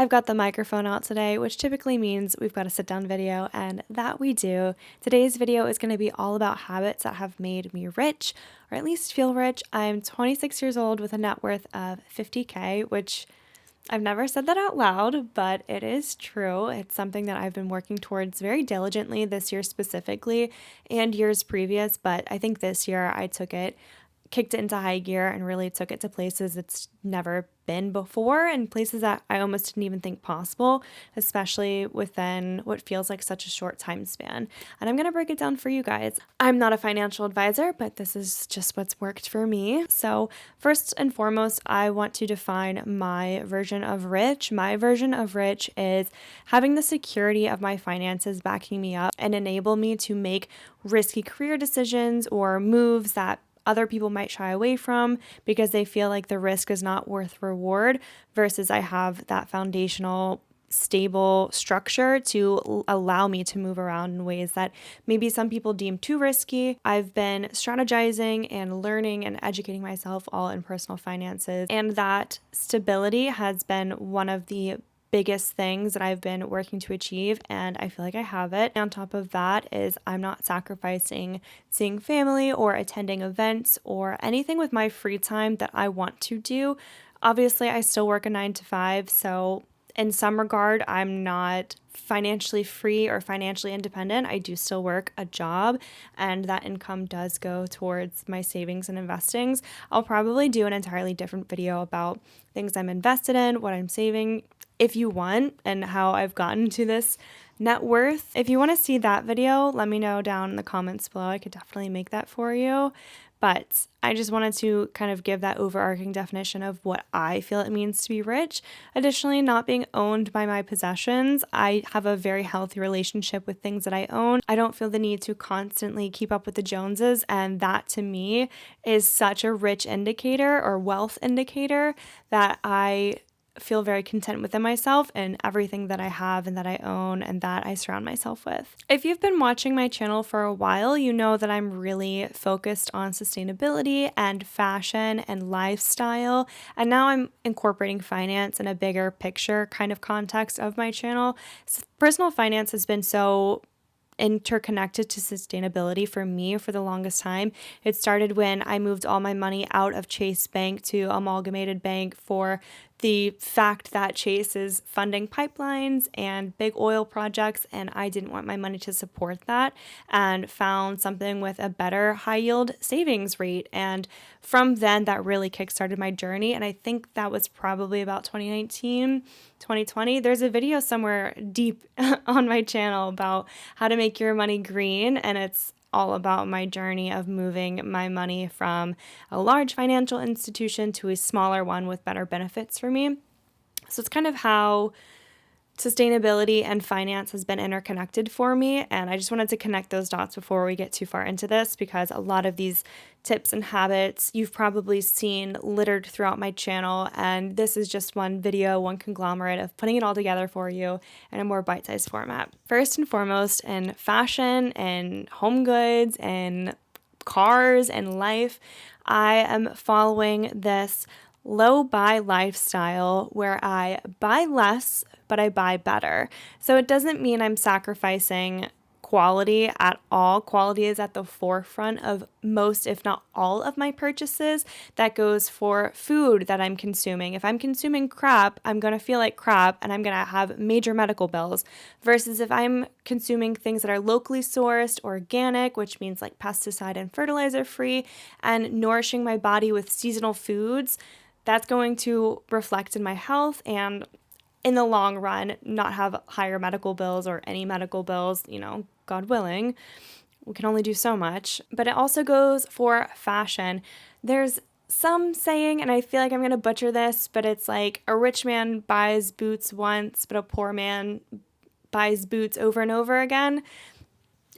I've got the microphone out today, which typically means we've got a sit-down video, and that we do. Today's video is going to be all about habits that have made me rich, or at least feel rich. I'm 26 years old with a net worth of 50K, which I've never said that out loud, but it is true. It's something that I've been working towards very diligently this year specifically and years previous, but I think this year I kicked it into high gear and really took it to places it's never been before and places that I almost didn't even think possible, especially within what feels like such a short time span. And I'm going to break it down for you guys. I'm not a financial advisor, but this is just what's worked for me. So first and foremost, I want to define my version of rich. My version of rich is having the security of my finances backing me up and enable me to make risky career decisions or moves that other people might shy away from because they feel like the risk is not worth reward, versus I have that foundational stable structure to allow me to move around in ways that maybe some people deem too risky. I've been strategizing and learning and educating myself all in personal finances, and that stability has been one of the biggest things that I've been working to achieve, and I feel like I have it. On top of that is I'm not sacrificing seeing family or attending events or anything with my free time that I want to do. Obviously, I still work a 9 to 5, so in some regard, I'm not financially free or financially independent. I do still work a job, and that income does go towards my savings and investings. I'll probably do an entirely different video about things I'm invested in, what I'm saving, if you want, and how I've gotten to this net worth. If you want to see that video, let me know down in the comments below. I could definitely make that for you. But I just wanted to kind of give that overarching definition of what I feel it means to be rich. Additionally, not being owned by my possessions. I have a very healthy relationship with things that I own. I don't feel the need to constantly keep up with the Joneses, and that to me is such a rich indicator or wealth indicator that I feel very content within myself and everything that I have and that I own and that I surround myself with. If you've been watching my channel for a while, you know that I'm really focused on sustainability and fashion and lifestyle, and now I'm incorporating finance in a bigger picture kind of context of my channel. Personal finance has been so interconnected to sustainability for me for the longest time. It started when I moved all my money out of Chase Bank to Amalgamated Bank for the fact that Chase is funding pipelines and big oil projects, and I didn't want my money to support that, and found something with a better high yield savings rate. And from then, that really kickstarted my journey. And I think that was probably about 2019, 2020. There's a video somewhere deep on my channel about how to make your money green, and it's all about my journey of moving my money from a large financial institution to a smaller one with better benefits for me. So it's kind of how sustainability and finance has been interconnected for me, and I just wanted to connect those dots before we get too far into this, because a lot of these tips and habits you've probably seen littered throughout my channel, and this is just one video, one conglomerate of putting it all together for you in a more bite-sized format. First and foremost, in fashion and home goods and cars and life, I am following this low buy lifestyle where I buy less, but I buy better. So it doesn't mean I'm sacrificing quality at all. Quality is at the forefront of most, if not all, of my purchases. That goes for food that I'm consuming. If I'm consuming crap, I'm going to feel like crap and I'm going to have major medical bills. Versus if I'm consuming things that are locally sourced, organic, which means like pesticide and fertilizer free, and nourishing my body with seasonal foods, that's going to reflect in my health and in the long run not have higher medical bills or any medical bills, God willing. We can only do so much. But it also goes for fashion. There's some saying, and I feel like I'm going to butcher this, but it's like a rich man buys boots once, but a poor man buys boots over and over again.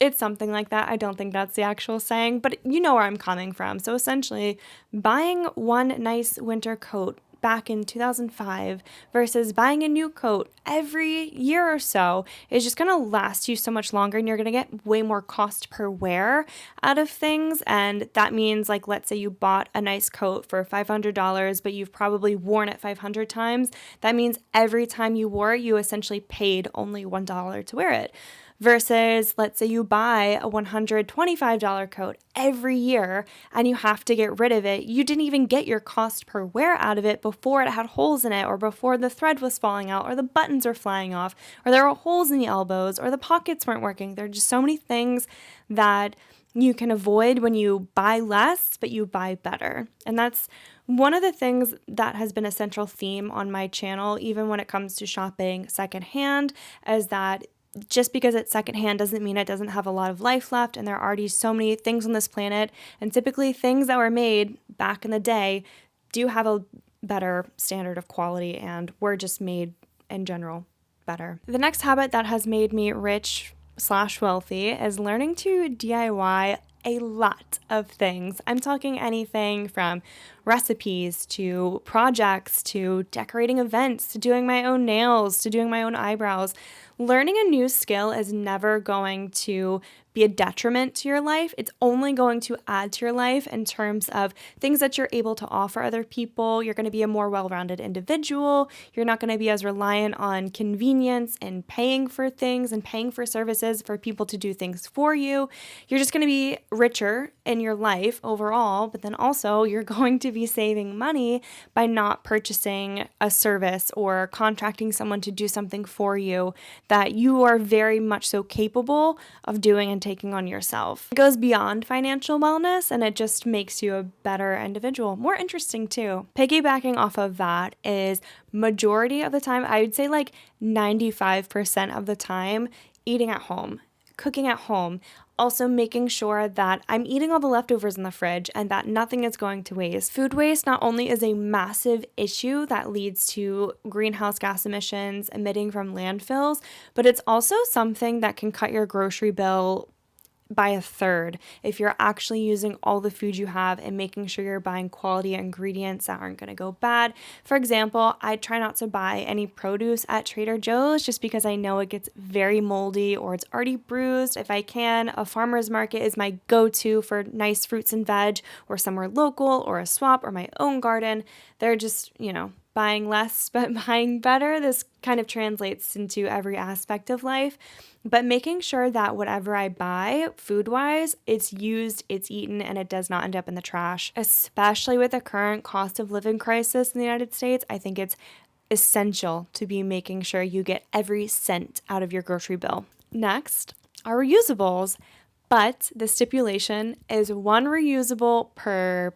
It's something like that. I don't think that's the actual saying, but you know where I'm coming from. So essentially, buying one nice winter coat back in 2005 versus buying a new coat every year or so is just going to last you so much longer, and you're going to get way more cost per wear out of things. And that means, like, let's say you bought a nice coat for $500, but you've probably worn it 500 times. That means every time you wore it, you essentially paid only $1 to wear it. Versus, let's say you buy a $125 coat every year and you have to get rid of it. You didn't even get your cost per wear out of it before it had holes in it, or before the thread was falling out, or the buttons were flying off, or there were holes in the elbows, or the pockets weren't working. There are just so many things that you can avoid when you buy less, but you buy better. And that's one of the things that has been a central theme on my channel, even when it comes to shopping secondhand, is that just because it's secondhand doesn't mean it doesn't have a lot of life left, and there are already so many things on this planet, and typically things that were made back in the day do have a better standard of quality, and were just made in general better. The next habit that has made me rich/wealthy is learning to DIY a lot of things. I'm talking anything from recipes to projects to decorating events to doing my own nails to doing my own eyebrows. Learning a new skill is never going to be a detriment to your life. It's only going to add to your life in terms of things that you're able to offer other people. You're going to be a more well-rounded individual. You're not going to be as reliant on convenience and paying for things and paying for services for people to do things for you. You're just going to be richer in your life overall, but then also you're going to be saving money by not purchasing a service or contracting someone to do something for you that you are very much so capable of doing and taking on yourself. It goes beyond financial wellness, and it just makes you a better individual. More interesting too. Piggybacking off of that is majority of the time, I would say like 95% of the time, eating at home, cooking at home. Also making sure that I'm eating all the leftovers in the fridge and that nothing is going to waste. Food waste not only is a massive issue that leads to greenhouse gas emissions emitting from landfills, but it's also something that can cut your grocery bill by a third if you're actually using all the food you have and making sure you're buying quality ingredients that aren't going to go bad. For example, I try not to buy any produce at Trader Joe's just because I know it gets very moldy or it's already bruised. If I can, a farmer's market is my go-to for nice fruits and veg, or somewhere local, or a swap, or my own garden. They're just, buying less but buying better. This kind of translates into every aspect of life. But making sure that whatever I buy food-wise, it's used, it's eaten, and it does not end up in the trash. Especially with the current cost of living crisis in the United States, I think it's essential to be making sure you get every cent out of your grocery bill. Next are reusables, but the stipulation is one reusable per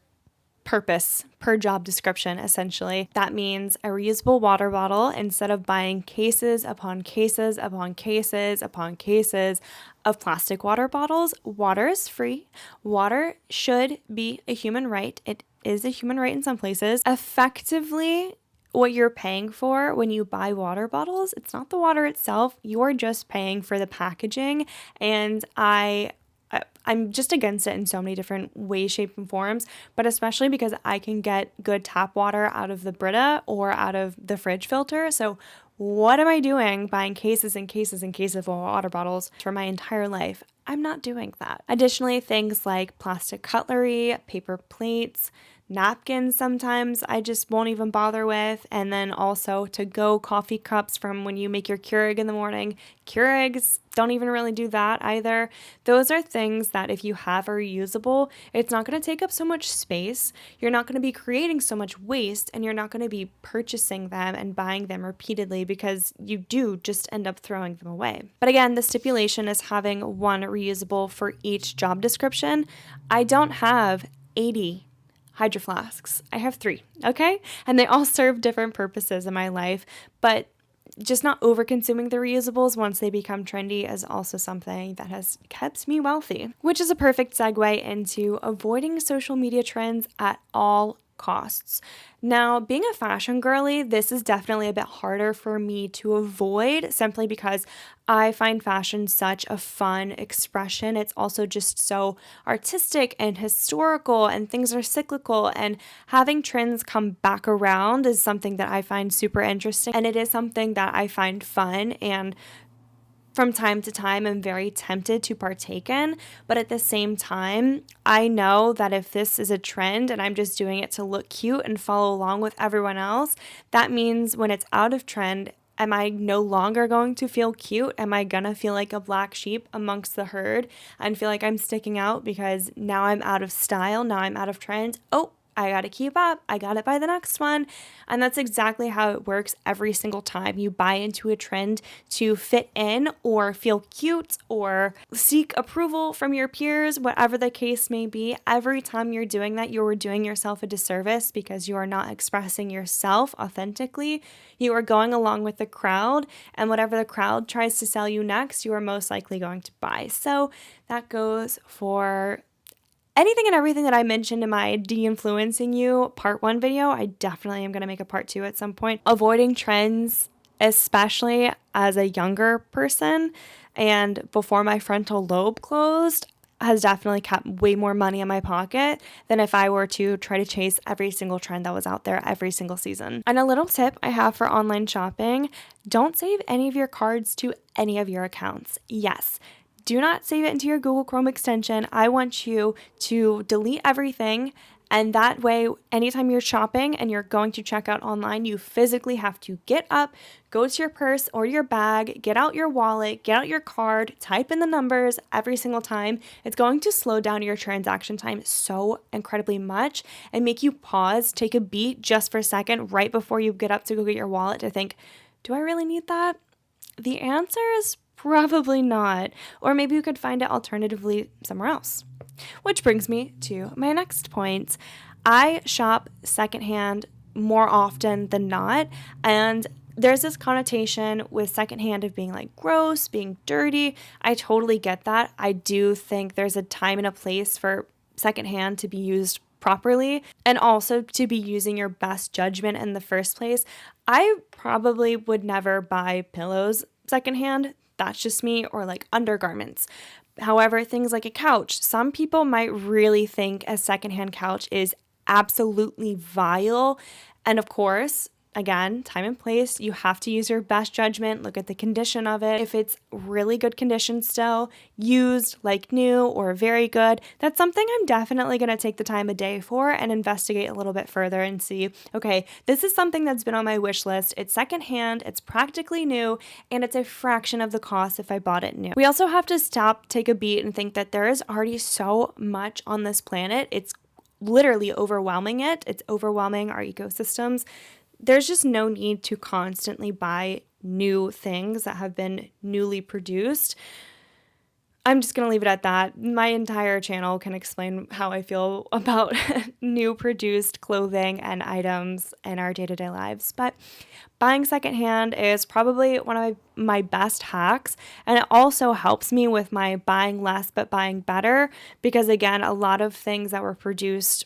purpose, per job description, essentially. That means a reusable water bottle instead of buying cases upon cases upon cases upon cases of plastic water bottles. Water is free. Water should be a human right. It is a human right in some places. Effectively, what you're paying for when you buy water bottles, it's not the water itself. You're just paying for the packaging. And I'm just against it in so many different ways, shapes, and forms, but especially because I can get good tap water out of the Brita or out of the fridge filter. So what am I doing buying cases and cases and cases of water bottles for my entire life? I'm not doing that. Additionally, things like plastic cutlery, paper plates, napkins sometimes I just won't even bother with, and then also to-go coffee cups from when you make your Keurig in the morning. Keurigs don't even really do that either. Those are things that if you have a reusable, it's not going to take up so much space, you're not going to be creating so much waste, and you're not going to be purchasing them and buying them repeatedly because you do just end up throwing them away. But again, the stipulation is having one reusable for each job description. I don't have 80 Hydro Flasks. I have 3, okay? And they all serve different purposes in my life, but just not over-consuming the reusables once they become trendy is also something that has kept me wealthy, which is a perfect segue into avoiding social media trends at all costs. Now, being a fashion girly, this is definitely a bit harder for me to avoid simply because I find fashion such a fun expression. It's also just so artistic and historical, and things are cyclical, and having trends come back around is something that I find super interesting, and it is something that I find fun and from time to time I'm very tempted to partake in. But at the same time, I know that if this is a trend and I'm just doing it to look cute and follow along with everyone else, that means when it's out of trend, am I no longer going to feel cute? Am I gonna feel like a black sheep amongst the herd and feel like I'm sticking out because now I'm out of style, now I'm out of trend? Oh, I gotta keep up. I gotta buy the next one. And that's exactly how it works every single time you buy into a trend to fit in or feel cute or seek approval from your peers, whatever the case may be. Every time you're doing that, you are doing yourself a disservice because you are not expressing yourself authentically. You are going along with the crowd, and whatever the crowd tries to sell you next, you are most likely going to buy. So that goes for anything and everything that I mentioned in my de-influencing you part 1 video. I definitely am going to make a part 2 at some point. Avoiding trends, especially as a younger person and before my frontal lobe closed, has definitely kept way more money in my pocket than if I were to try to chase every single trend that was out there every single season. And a little tip I have for online shopping: don't save any of your cards to any of your accounts. Yes, do not save it into your Google Chrome extension. I want you to delete everything, and that way, anytime you're shopping and you're going to check out online, you physically have to get up, go to your purse or your bag, get out your wallet, get out your card, type in the numbers every single time. It's going to slow down your transaction time so incredibly much and make you pause, take a beat just for a second right before you get up to go get your wallet to think, do I really need that? The answer is probably not. Or maybe you could find it alternatively somewhere else. Which brings me to my next point. I shop secondhand more often than not, and there's this connotation with secondhand of being like gross, being dirty. I totally get that. I do think there's a time and a place for secondhand to be used properly and also to be using your best judgment in the first place. I probably would never buy pillows secondhand. That's just me, or like undergarments. However, things like a couch, some people might really think a secondhand couch is absolutely vile. And of course, again, time and place, you have to use your best judgment, look at the condition of it. If it's really good condition still, used like new or very good, that's something I'm definitely going to take the time of day for and investigate a little bit further and see, okay, this is something that's been on my wish list. It's secondhand, it's practically new, and it's a fraction of the cost if I bought it new. We also have to stop, take a beat, and think that there is already so much on this planet. It's literally overwhelming it. It's overwhelming our ecosystems. There's just no need to constantly buy new things that have been newly produced. I'm just going to leave it at that. My entire channel can explain how I feel about new produced clothing and items in our day-to-day lives. But buying secondhand is probably one of my best hacks. And it also helps me with my buying less but buying better. Because again, a lot of things that were produced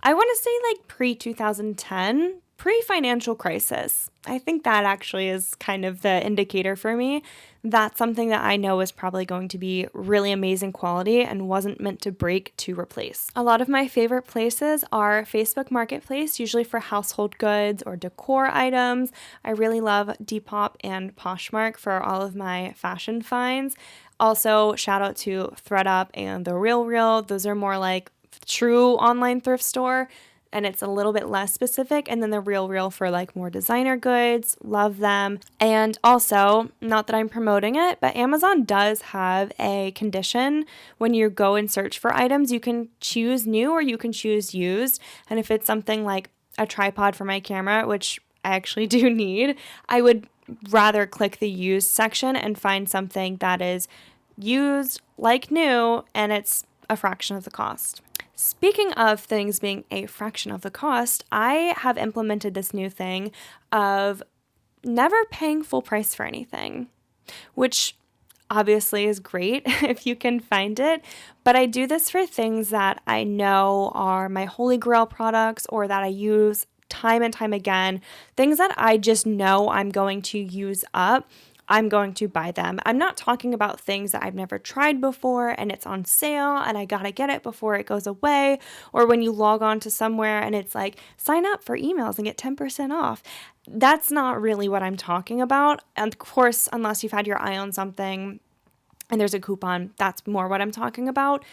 I want to say like pre-2010, pre-financial crisis. I think that actually is kind of the indicator for me. That's something that I know is probably going to be really amazing quality and wasn't meant to break to replace. A lot of my favorite places are Facebook Marketplace, usually for household goods or decor items. I really love Depop and Poshmark for all of my fashion finds. Also, shout out to ThredUp and The RealReal. Those are more like true online thrift store, and it's a little bit less specific. And then The RealReal for like more designer goods, love them. And also, not that I'm promoting it, but Amazon does have a condition when you go and search for items. You can choose new or you can choose used. And if it's something like a tripod for my camera, which I actually do need, I would rather click the used section and find something that is used like new and it's a fraction of the cost. Speaking of things being a fraction of the cost, I have implemented this new thing of never paying full price for anything, which obviously is great if you can find it, but I do this for things that I know are my holy grail products or that I use time and time again, things that I just know I'm going to use up. I'm going to buy them. I'm not talking about things that I've never tried before and it's on sale and I gotta get it before it goes away, or when you log on to somewhere and it's like, sign up for emails and get 10% off. That's not really what I'm talking about. And of course, unless you've had your eye on something and there's a coupon, that's more what I'm talking about.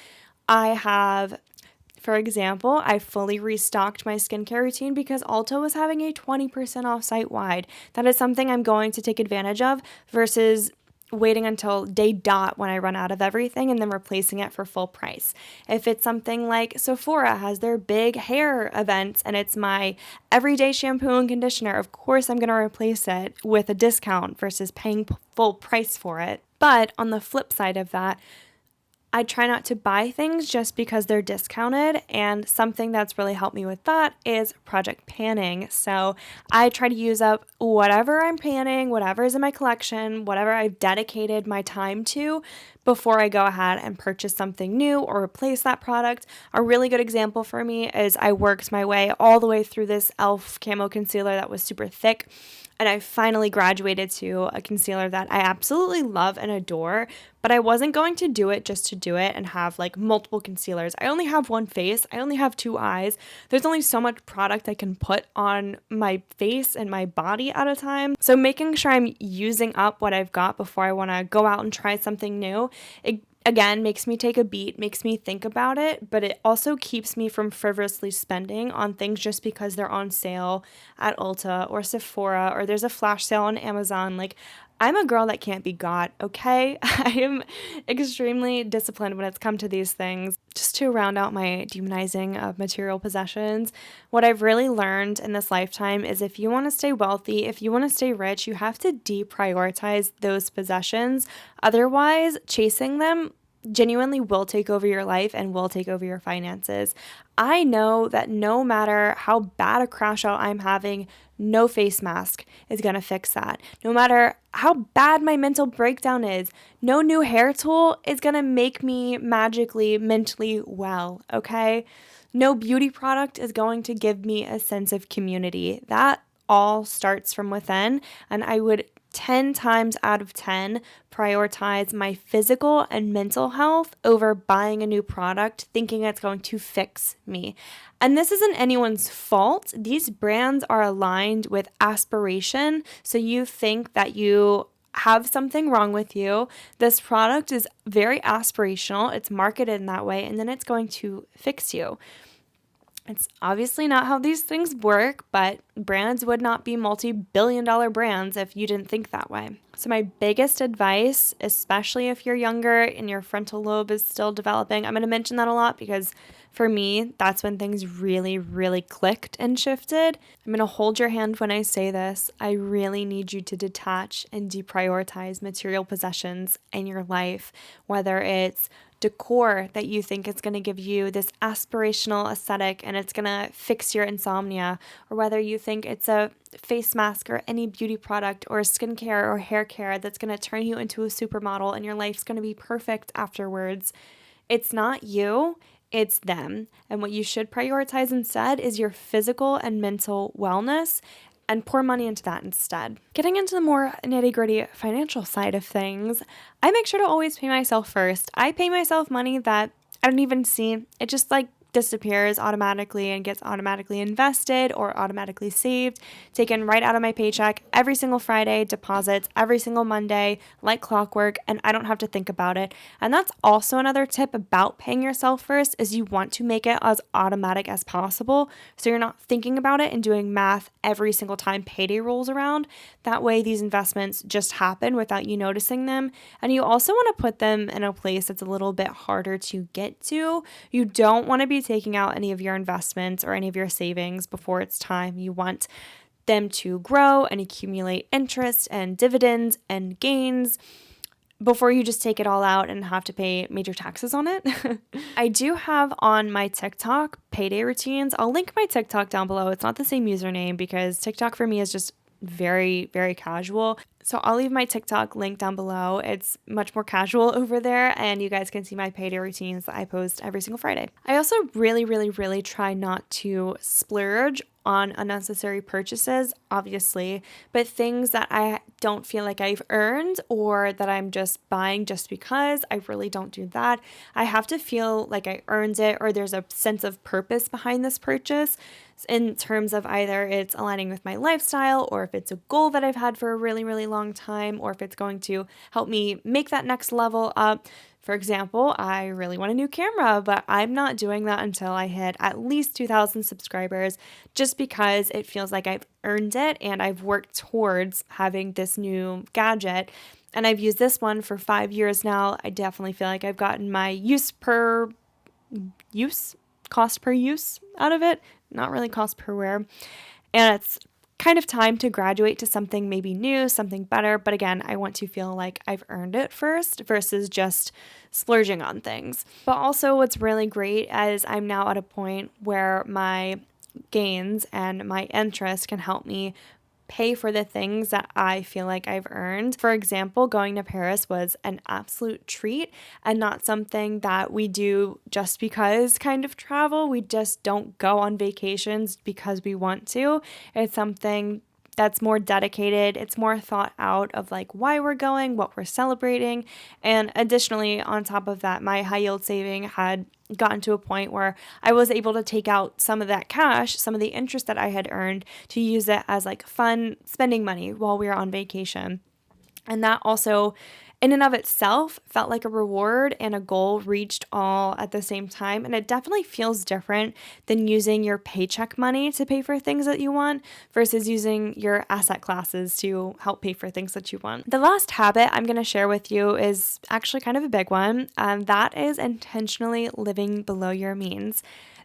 For example, I fully restocked my skincare routine because Ulta was having a 20% off site-wide. That is something I'm going to take advantage of versus waiting until day dot when I run out of everything and then replacing it for full price. If it's something like Sephora has their big hair events and it's my everyday shampoo and conditioner, of course I'm going to replace it with a discount versus paying full price for it. But on the flip side of that, I try not to buy things just because they're discounted, and something that's really helped me with that is project panning. So I try to use up whatever I'm panning, whatever is in my collection, whatever I've dedicated my time to before I go ahead and purchase something new or replace that product. A really good example for me is I worked my way all the way through this e.l.f. camo concealer that was super thick. And I finally graduated to a concealer that I absolutely love and adore, but I wasn't going to do it just to do it and have like multiple concealers. I only have one face. I only have two eyes. There's only so much product I can put on my face and my body at a time. So making sure I'm using up what I've got before I want to go out and try something new, it again makes me take a beat, makes me think about it, but it also keeps me from frivolously spending on things just because they're on sale at Ulta or Sephora or there's a flash sale on Amazon. Like, I'm a girl that can't be got, okay? I am extremely disciplined when it's come to these things. Just to round out my demonizing of material possessions, what I've really learned in this lifetime is if you want to stay wealthy, if you want to stay rich, you have to deprioritize those possessions. Otherwise, chasing them genuinely will take over your life and will take over your finances. I know that no matter how bad a crash out I'm having, no face mask is going to fix that. No matter how bad my mental breakdown is, no new hair tool is going to make me magically mentally well, okay? No beauty product is going to give me a sense of community. That all starts from within, and I would 10 times out of 10 prioritize my physical and mental health over buying a new product thinking it's going to fix me. And this isn't anyone's fault. These brands are aligned with aspiration. So you think that you have something wrong with you. This product is very aspirational. It's marketed in that way, and then it's going to fix you. It's obviously not how these things work, but brands would not be multi-billion-dollar brands if you didn't think that way. So my biggest advice, especially if you're younger and your frontal lobe is still developing, I'm going to mention that a lot because for me, that's when things really, really clicked and shifted. I'm going to hold your hand when I say this. I really need you to detach and deprioritize material possessions in your life, whether it's decor that you think is going to give you this aspirational aesthetic and it's going to fix your insomnia, or whether you think it's a face mask or any beauty product or skincare or hair care that's going to turn you into a supermodel and your life's going to be perfect afterwards. It's not you, it's them. And what you should prioritize instead is your physical and mental wellness, and pour money into that instead. Getting into the more nitty-gritty financial side of things, I make sure to always pay myself first. I pay myself money that I don't even see. It just disappears automatically and gets automatically invested or automatically saved, taken right out of my paycheck every single Friday, deposits every single Monday, like clockwork, and I don't have to think about it. And that's also another tip about paying yourself first, is you want to make it as automatic as possible so you're not thinking about it and doing math every single time payday rolls around. That way these investments just happen without you noticing them. And you also want to put them in a place that's a little bit harder to get to. You don't want to be taking out any of your investments or any of your savings before it's time. You want them to grow and accumulate interest and dividends and gains before you just take it all out and have to pay major taxes on it. I do have on my TikTok payday routines. I'll link my TikTok down below. It's not the same username because TikTok for me is just very, very casual. So I'll leave my TikTok link down below. It's much more casual over there, and you guys can see my payday routines that I post every single Friday. I also really, really, really try not to splurge on unnecessary purchases, obviously, but things that I don't feel like I've earned or that I'm just buying just because. I really don't do that. I have to feel like I earned it or there's a sense of purpose behind this purchase in terms of either it's aligning with my lifestyle or if it's a goal that I've had for a really, really long time, or if it's going to help me make that next level up. For example, I really want a new camera, but I'm not doing that until I hit at least 2,000 subscribers just because it feels like I've earned it and I've worked towards having this new gadget. And I've used this one for 5 years now. I definitely feel like I've gotten my cost per use out of it. Not really cost per wear. And it's kind of time to graduate to something maybe new, something better. But again, I want to feel like I've earned it first versus just splurging on things. But also what's really great is I'm now at a point where my gains and my interest can help me pay for the things that I feel like I've earned. For example, going to Paris was an absolute treat and not something that we do just because kind of travel. We just don't go on vacations because we want to. It's something that's more dedicated. It's more thought out of like why we're going, what we're celebrating. And additionally, on top of that, my high yield saving had gotten to a point where I was able to take out some of that cash, some of the interest that I had earned, to use it as like fun spending money while we were on vacation. And that also, in and of itself, felt like a reward and a goal reached all at the same time. And it definitely feels different than using your paycheck money to pay for things that you want versus using your asset classes to help pay for things that you want. The last habit I'm going to share with you is actually kind of a big one. That is intentionally living below your means.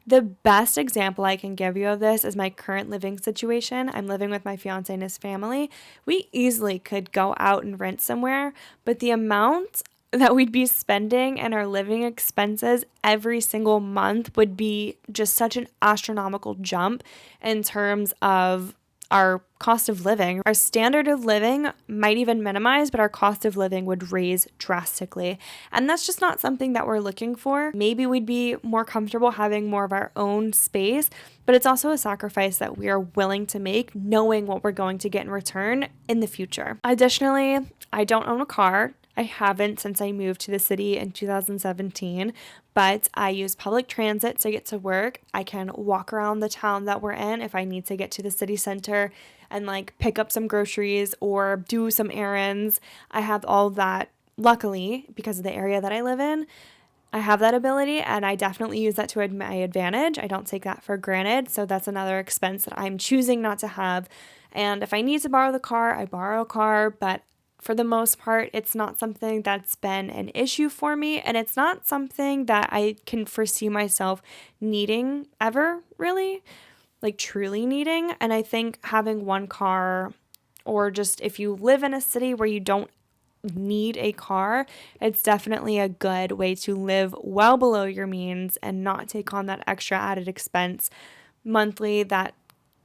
The best example I can give you of this is my current living situation. I'm living with my fiance and his family. We easily could go out and rent somewhere, but the amount that we'd be spending and our living expenses every single month would be just such an astronomical jump in terms of our cost of living. Our standard of living might even minimize, but our cost of living would raise drastically. And that's just not something that we're looking for. Maybe we'd be more comfortable having more of our own space, but it's also a sacrifice that we are willing to make, knowing what we're going to get in return in the future. Additionally, I don't own a car. I haven't since I moved to the city in 2017, but I use public transit to get to work. I can walk around the town that we're in if I need to get to the city center and like pick up some groceries or do some errands. I have all of that, luckily, because of the area that I live in. I have that ability and I definitely use that to my advantage. I don't take that for granted. So that's another expense that I'm choosing not to have. And if I need to borrow the car, I borrow a car, but for the most part, it's not something that's been an issue for me, and it's not something that I can foresee myself needing ever, really, like truly needing. And I think having one car, or just if you live in a city where you don't need a car, it's definitely a good way to live well below your means and not take on that extra added expense monthly that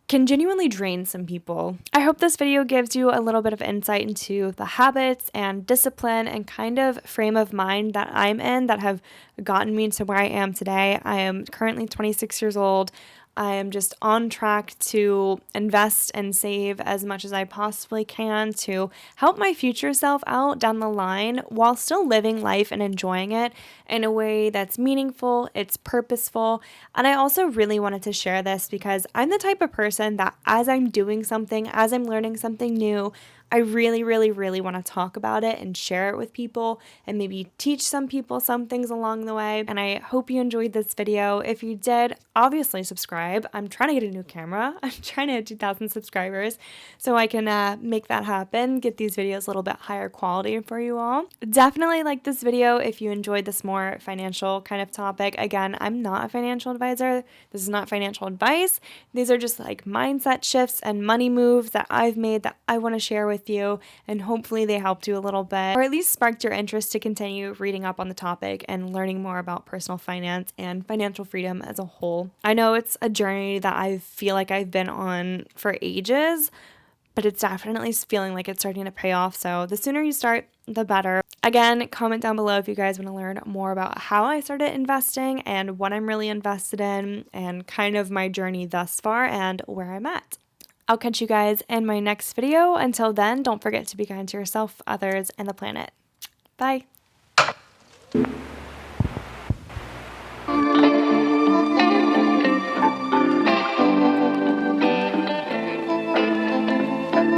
can genuinely drain some people. I hope this video gives you a little bit of insight into the habits and discipline and kind of frame of mind that I'm in that have gotten me to where I am today. I am currently 26 years old. I am just on track to invest and save as much as I possibly can to help my future self out down the line while still living life and enjoying it in a way that's meaningful, it's purposeful. And I also really wanted to share this because I'm the type of person that as I'm doing something, as I'm learning something new, I really, really, really want to talk about it and share it with people and maybe teach some people some things along the way. And I hope you enjoyed this video. If you did, obviously subscribe. I'm trying to get a new camera. I'm trying to hit 2,000 subscribers so I can make that happen, get these videos a little bit higher quality for you all. Definitely like this video if you enjoyed this more financial kind of topic. Again, I'm not a financial advisor. This is not financial advice. These are just like mindset shifts and money moves that I've made that I want to share with you, and hopefully they helped you a little bit or at least sparked your interest to continue reading up on the topic and learning more about personal finance and financial freedom as a whole. I know it's a journey that I feel like I've been on for ages, but but it's definitely feeling like it's starting to pay off. So the sooner you start, the better. Again, comment down below if you guys want to learn more about how I started investing and what I'm really invested in and kind of my journey thus far and where I'm at. I'll catch you guys in my next video. Until then, don't forget to be kind to yourself, others, and the planet. Bye.